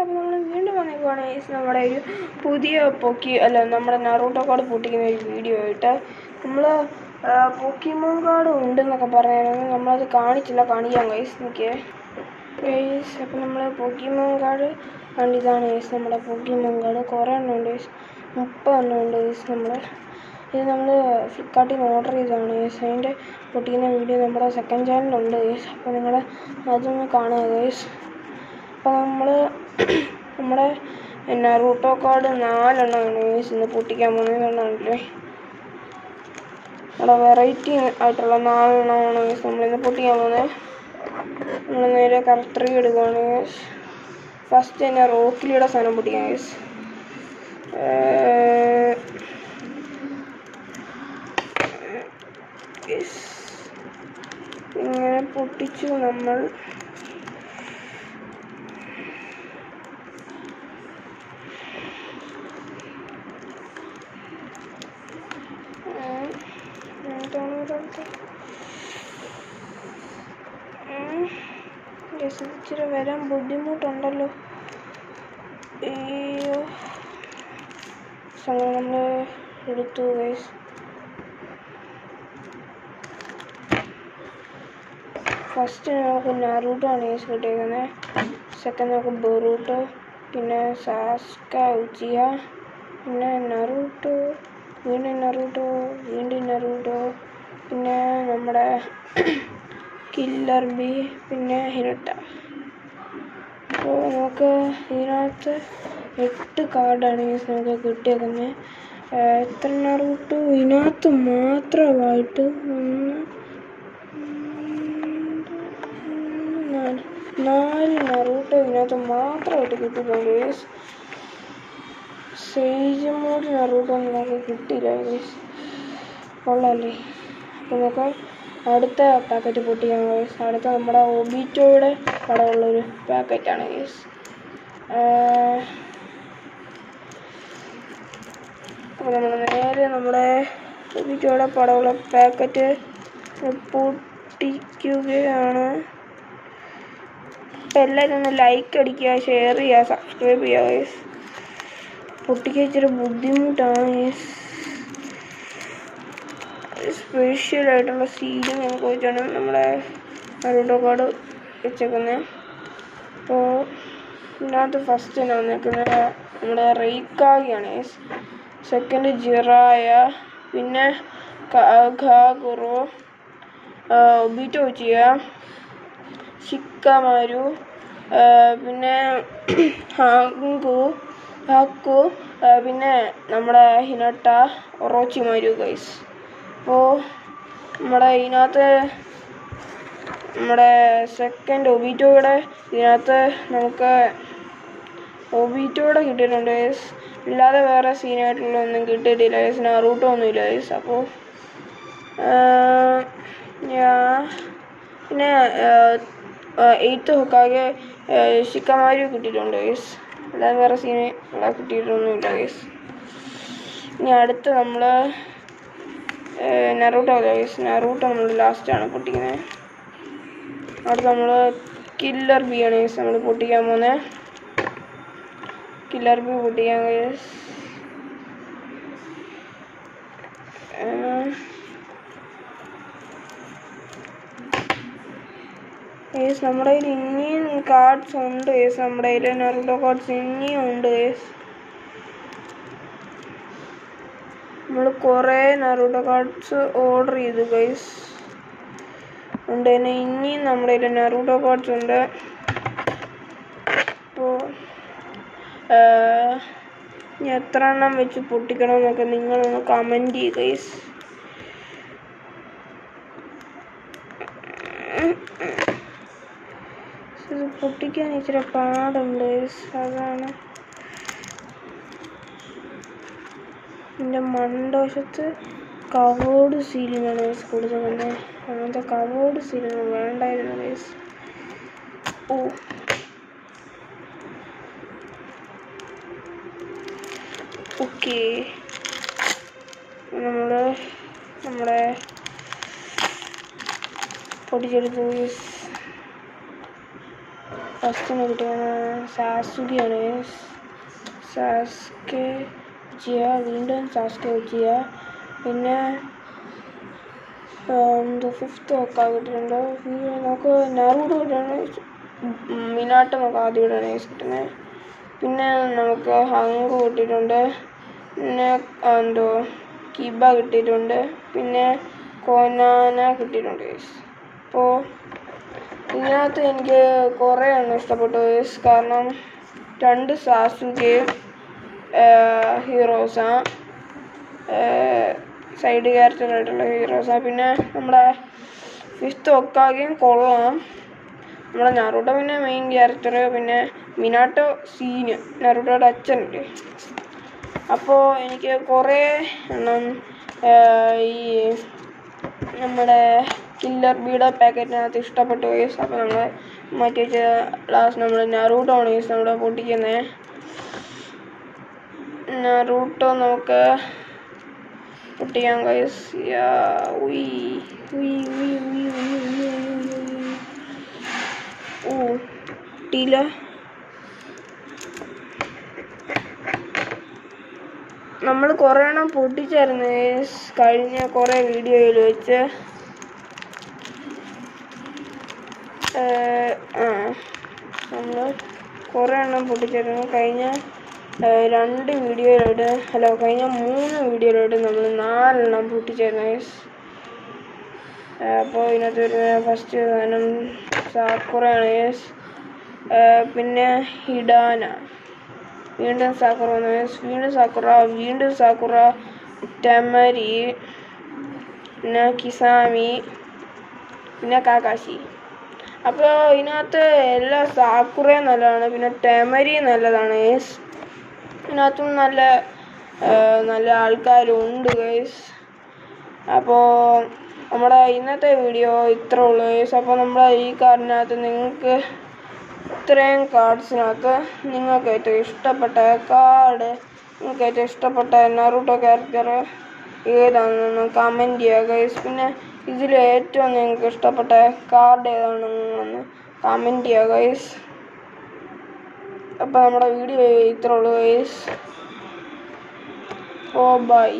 അപ്പോൾ നമ്മൾ വീണ്ടും വന്നേക്കുവാണ് ഗൈസ് നമ്മുടെ ഒരു പുതിയ നമ്മുടെ നറൂട്ടോ കാർഡ് പൊട്ടിക്കുന്ന ഒരു വീഡിയോ ആയിട്ട്. നമ്മൾ പോക്കിമോൺ കാർഡ് ഉണ്ടെന്നൊക്കെ പറയാനാണ്, നമ്മളത് കാണിച്ചില്ല, കാണിക്കാം ഗൈസ്. എനിക്ക് ഗൈസ് അപ്പോൾ നമ്മൾ പോക്കിമോൺ കാർഡ് ഇതാണ് ഗൈസ്. നമ്മുടെ പോക്കിമോൺ കാർഡ് കുറേ എണ്ണം ഉണ്ട് ഗൈസ്, 30 എണ്ണം ഉണ്ട് ഗൈസ്. ഇത് നമ്മൾ ഫ്ലിപ്കാർട്ടിൽ നിന്ന് ഓർഡർ ചെയ്തതാണ് ഗൈസ്. അതിൻ്റെ പൊട്ടിക്കുന്ന വീഡിയോ നമ്മുടെ സെക്കൻഡ് ചാനലുണ്ട് ഗൈസ്. അപ്പോൾ നിങ്ങൾ അതൊന്ന് കാണുക ഗൈസ്. അപ്പോൾ നമ്മുടെ നറൂട്ടോ കാർഡ് 4 എണ്ണമാണ് ഗൈസ് ഇന്ന് പൊട്ടിക്കാൻ പോകുന്നതാണല്ലേ. നമ്മുടെ വെറൈറ്റി ആയിട്ടുള്ള 4 എണ്ണമാണ് ഗൈസ് നമ്മളിന്ന് പൊട്ടിക്കാൻ പോകുന്നത്. നമ്മൾ നേരെ കറക്റ്റ് എടുക്കുകയാണ് ഗൈസ്. ഫസ്റ്റ് തന്നെ റോക്കിലിയുടെ സാധനം പൊട്ടിക്കാം ഗൈസ്. ഇങ്ങനെ പൊട്ടിച്ചു നമ്മൾ. ഇച്ചിരി വരാൻ ബുദ്ധിമുട്ടുണ്ടല്ലോ. അയ്യോ, നമ്മൾ എടുത്തു ഗൈസ്. ഫസ്റ്റ് നമുക്ക് നറൂട്ടോ ആണ് ഗൈസ് കിട്ടിയിരിക്കുന്നത്. സെക്കൻഡ് നമുക്ക് ബൊറൂട്ടോ, പിന്നെ സാസ്ക ഉച്ചിയ, പിന്നെ നറൂട്ടോ, വീണ്ടും നറൂട്ടോ, വീണ്ടും നറൂട്ടോ, പിന്നെ നമ്മുടെ കില്ലർ ബി, പിന്നെ ഹിനട്ട. അപ്പോൾ നമുക്ക് ഇതിനകത്ത് 8 കാർഡാണ് നമുക്ക് കിട്ടിയേക്കുന്നത്. എത്ര നറൂട്ടോ ഇതിനകത്ത് മാത്രമായിട്ട് 4 നറൂട്ടോ ഇതിനകത്ത് മാത്രമായിട്ട് കിട്ടിയിട്ടുണ്ട് ഗൈസ്. സേജ് മോഡ് നറൂട്ടോ നമുക്ക് കിട്ടിയില്ല ഗൈസ്. കൊള്ളാല്ലേ. അപ്പോൾ നമുക്ക് അടുത്ത പാക്കറ്റ് പൊട്ടിക്കാം ഗൈസ്. അടുത്ത നമ്മുടെ ഒബിറ്റോയുടെ പടമുള്ളൊരു പാക്കറ്റാണ് ഗൈസ്. അപ്പോൾ നമ്മൾ നേരെ നമ്മുടെ ഒബിറ്റോയുടെ പടമുള്ള പാക്കറ്റ് പൊട്ടിക്കുകയാണ്. അപ്പോൾ എല്ലാവരും ഒന്ന് ലൈക്ക് അടിക്കുക, ഷെയർ ചെയ്യുക, സബ്സ്ക്രൈബ് ചെയ്യുക ഗൈസ്. പൊട്ടിക്കാൻ ഇച്ചിരി ബുദ്ധിമുട്ടാണ് ഗൈസ്. സ്പെഷ്യലായിട്ടുള്ള സീഡ് നമുക്ക് വെച്ചാണ് നമ്മുടെ നറൂട്ടോ കാർഡ് വെച്ചേക്കുന്നത്. അപ്പോൾ ഇതിനകത്ത് ഫസ്റ്റ് തന്നെ വന്നേക്കുന്നത് നമ്മുടെ റെയ്ക്കാഗിയാണ് ഗൈസ്. സെക്കൻഡ് ജിറായ, പിന്നെ ഖാഗുറോ, ഒബിറ്റോ ഉച്ചിയ, ഷിക്കമാരു, പിന്നെ ഹാക്കു, പിന്നെ നമ്മുടെ ഹിനട്ട, ഒറോച്ചിമാരു ഗൈസ്. അപ്പോൾ ഇതിനകത്ത് നമ്മുടെ സെക്കൻഡ് ഒബിറ്റോയുടെ ഇതിനകത്ത് നമുക്ക് ഒബിറ്റോയുടെ കിട്ടിയിട്ടുണ്ട് ഗൈസ്. ഇല്ലാതെ വേറെ സീനായിട്ടുള്ള ഒന്നും കിട്ടിയിട്ടില്ല ഗൈസ്. നറൂട്ടോ ഒന്നുമില്ല ഗൈസ്. അപ്പോൾ പിന്നെ 8th ഹൊക്കാകെ ഷിക്കമാരു കിട്ടിയിട്ടുണ്ട് ഗൈസ്. അല്ലാതെ വേറെ സീന് കിട്ടിയിട്ടൊന്നുമില്ല ഗൈസ്. ഇനി അടുത്ത് നമ്മൾ നറൂട്ടോ ഗൈസ്. നറൂട്ടോ നമ്മൾ ലാസ്റ്റാണ് പൊട്ടിക്കുന്നത്. അടുത്ത് നമ്മൾ കില്ലർ ബി ആണ് ഗൈസ് നമ്മൾ പൊട്ടിക്കാൻ പോകുന്നത്. കില്ലർ ബി പൊട്ടിക്കാൻ ഗൈസ്. ഗൈസ് നമ്മുടെ കയ്യിൽ ഇനിയും കാർഡ്സ് ഉണ്ട് ഗൈസ്. നമ്മുടെ കയ്യിൽ നറൂട്ടോ കാർഡ്സ് ഇനിയും ഉണ്ട് ഗൈസ്. നമ്മൾ കുറേ നറൂട്ടോ കാർഡ്സ് ഓർഡർ ചെയ്തു ഗൈസ്. ഉണ്ട് തന്നെ ഇനിയും നമ്മുടെ കയ്യിൽ നറൂട്ടോ കാർഡ്സ് ഉണ്ട്. അപ്പോൾ ഇനി എത്ര എണ്ണം വെച്ച് പൊട്ടിക്കണമെന്നൊക്കെ നിങ്ങളൊന്ന് കമൻറ്റ് ചെയ്യുക ഗൈസ്. ഇത് പൊട്ടിക്കാൻ ഇച്ചിരി പാടുണ്ട് ഗൈസ്. അതാണ് എൻ്റെ മണ്ടവശത്ത് കവേർഡ് സീലിങ്ങാണ് ഗൈസ് കൊടുക്കുന്നത്. അങ്ങനത്തെ കവേർഡ് സീലിങ് വേണ്ടായിരുന്നു ഗൈസ്. ഓക്കെ, നമ്മുടെ പൊട്ടിച്ചെടുത്തു ഗൈസ്. ഫസ്റ്റിന് കിട്ടിയാണ് സാസുകയാണ്. സാസ്കെ ഉച്ചിയ, വീണ്ടും സാസ്കെ ഉച്ചിയ. പിന്നെ ഫിഫ്ത്ത് ഒക്കെ കിട്ടിയിട്ടുണ്ട്. നമുക്ക് നറൂട്ടോ കിട്ടുകയാണ്. മിനാട്ടോ നമുക്ക് ആദ്യം ഇടാണ് കിട്ടുന്നത്. പിന്നെ നമുക്ക് ഹങ്കു കിട്ടിയിട്ടുണ്ട്. പിന്നെ കിബ കിട്ടിയിട്ടുണ്ട്. പിന്നെ കൊനാന കിട്ടിയിട്ടുണ്ട് ഗൈസ്. അപ്പോൾ ഇതിനകത്ത് എനിക്ക് കുറേ ഇഷ്ടപ്പെട്ടു ഗൈസ്. കാരണം 2 സാസുകയും ഹീറോസാണ്, സൈഡ് ക്യാരക്ടറായിട്ടുള്ള ഹീറോസാണ്. പിന്നെ നമ്മുടെ 5th ഒക്കാഗയും കൊള്ളാം. നമ്മുടെ നറൂട്ടോ പിന്നെ മെയിൻ ക്യാരക്ടർ. പിന്നെ മിനാട്ടോ സീന്, നറൂട്ടോയുടെ അച്ഛനുണ്ട്. അപ്പോൾ എനിക്ക് കുറേ എണ്ണം ഈ നമ്മുടെ കില്ലർ ബീഡോ പാക്കറ്റിനകത്ത് ഇഷ്ടപ്പെട്ടു ഗൈസ്. അപ്പോൾ നമ്മൾ മാറ്റി വെച്ച ലാസ്റ്റ് നമ്മൾ നറൂട്ടോ ആണ് ഗൈസ് നമ്മുടെ പൊട്ടിക്കുന്നത്. നറൂട്ടോ നമുക്ക് പൊട്ടിക്കാം ഗൈസ്. ടീല നമ്മൾ കുറേ എണ്ണം പൊട്ടിച്ചായിരുന്നു കഴിഞ്ഞ കുറേ വീഡിയോയിൽ വെച്ച്. നമ്മൾ കുറേ എണ്ണം പൊട്ടിച്ചായിരുന്നു കഴിഞ്ഞ 2 വീഡിയോയിലായിട്ട്, കഴിഞ്ഞ 3 വീഡിയോയിലായിട്ട് നമ്മൾ 4 എണ്ണം പൊട്ടിച്ചായിരുന്നു. അപ്പോൾ ഇതിനകത്ത് വരുന്ന ഫസ്റ്റ് സാധനം സാക്കുറയാണ്. പിന്നെ ഹിഡാന, വീണ്ടും സാക്കുറ, വീണ്ടും സാക്കുറ, ടെമരി, പിന്നെ കിസാമി, പിന്നെ കാക്കാശി. അപ്പോൾ ഇതിനകത്ത് എല്ലാ സാക്കുറയും നല്ലതാണ്, പിന്നെ ടെമരി നല്ലതാണ്. ഇതിനകത്തും നല്ല ആൾക്കാരുണ്ട് ഗൈസ്. അപ്പോൾ നമ്മുടെ ഇന്നത്തെ വീഡിയോ ഇത്രേ ഉള്ളൂ ഗൈസ്. അപ്പോൾ നമ്മുടെ ഈ കാർഡിനകത്ത് നിങ്ങൾക്ക് ഇത്രയും കാർഡ്സിനകത്ത് നിങ്ങൾക്ക് ഏറ്റവും ഇഷ്ടപ്പെട്ട കാർഡ്, നിങ്ങൾക്ക് ഏറ്റവും ഇഷ്ടപ്പെട്ട നറൂട്ടോ ക്യാരക്ടർ ഏതാണെന്ന് കമൻറ്റ് ചെയ്യുക ഗൈസ്. പിന്നെ ഇതിൽ ഏറ്റവും നിങ്ങൾക്ക് ഇഷ്ടപ്പെട്ട കാർഡ് ഏതാണെന്ന് കമൻറ്റ് ചെയ്യുക ഗൈസ്. അപ്പോൾ നമ്മുടെ വീഡിയോ ഇത്രേ ഉള്ളൂ ഗൈസ്. ബൈ.